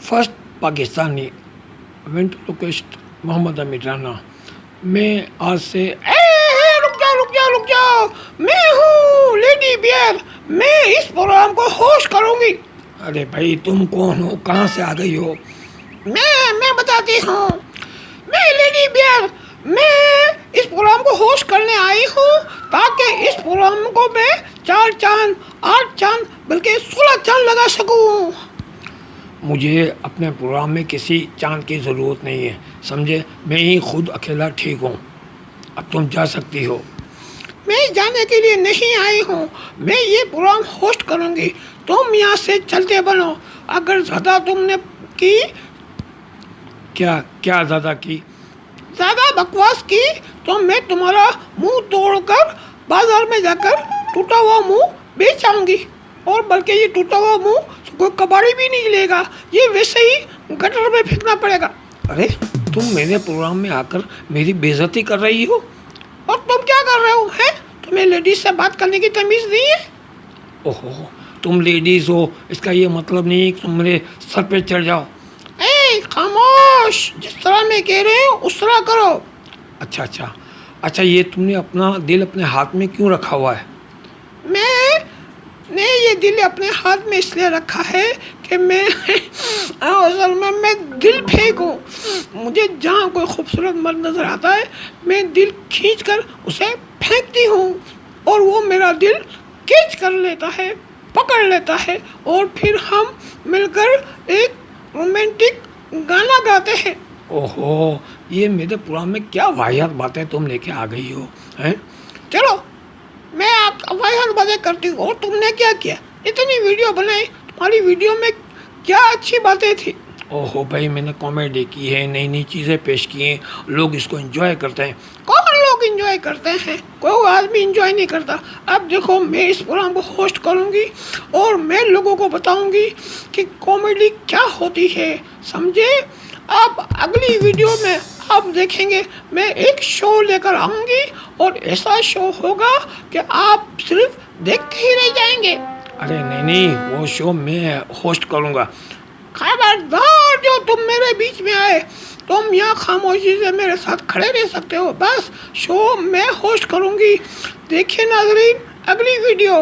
First Pakistani वेंट्रोलोक्विस्ट Mohammad अमीर राना। मैं आज से रुक जाओ, मैं हूँ लेडी बियर, मैं इस प्रोग्राम को होस्ट करूँगी। अरे भाई तुम कौन हो, कहाँ से आ गई हो? मैं बताती हूँ, मैं लेडी बियर, मैं इस प्रोग्राम को होस्ट करने आई हूँ ताकि इस प्रोग्राम को मैं 4 चांद 8 चांद बल्कि 16 चांद लगा सकूँ। मुझे अपने प्रोग्राम में किसी चांद की ज़रूरत नहीं है, समझे? मैं ही खुद अकेला ठीक हूँ। अब तुम जा सकती हो। मैं जाने के लिए नहीं आई हूँ, मैं ये प्रोग्राम होस्ट करूँगी। तुम यहाँ से चलते बनो। अगर ज़्यादा तुमने की क्या ज़्यादा बकवास की तो मैं तुम्हारा मुंह तोड़कर बाजार में जाकर टूटा हुआ मुंह बेच आऊँगी। और बल्कि ये टूटा हुआ मुंह कोई कबाड़ी भी नहीं लेगा, ये वैसे ही गटर में फेंकना पड़ेगा। अरे तुम मेरे प्रोग्राम में आकर मेरी बेइज्जती कर रही हो। और तुम क्या कर रहे हो? हैं, तुम्हें लेडीज से बात करने की तमीज़ नहीं है? ओहो, तुम लेडीज़ हो इसका ये मतलब नहीं कि तुम मेरे सर पे चढ़ जाओ। ए खामोश, जिस तरह मैं कह रही हूँ उस तरह करो। अच्छा, ये तुमने अपना दिल अपने हाथ में क्यों रखा हुआ है? मैंने ये दिल अपने हाथ में इसलिए रखा है कि मैं असल में मैं दिल फेंकूं। मुझे जहाँ कोई खूबसूरत मर्द नज़र आता है मैं दिल खींचकर उसे फेंकती हूँ और वो मेरा दिल कैच कर लेता है, पकड़ लेता है और फिर हम मिलकर एक रोमांटिक गाना गाते हैं। ओहो, ये मेरे प्रोग्राम में क्या वाहियात बातें तुम लेके आ गई हो, हैं? चलो मैं आप वाहियात बातें करती हूँ। और तुमने क्या किया? इतनी वीडियो बनाई, तुम्हारी वीडियो में क्या अच्छी बातें थी? ओहो भाई, मैंने कॉमेडी की है, नई नई चीज़ें पेश की हैं, लोग इसको एंजॉय करते हैं। कौन लोग एंजॉय करते हैं? कोई आदमी एंजॉय नहीं करता। अब देखो, मैं इस प्रोग्राम को होस्ट करूँगी और मैं लोगों को बताऊँगी कि कॉमेडी क्या होती है, समझे? अब अगली वीडियो में आप देखेंगे मैं एक शो लेकर आऊँगी और ऐसा शो होगा कि आप सिर्फ देखते ही रह जाएंगे। अरे नहीं, वो शो मैं होस्ट करूँगा। खबरदार जो तुम मेरे बीच में आए, तुम यहाँ खामोशी से मेरे साथ खड़े रह सकते हो। बस शो मैं होस्ट करूँगी। देखिए नाज़रीन अगली वीडियो।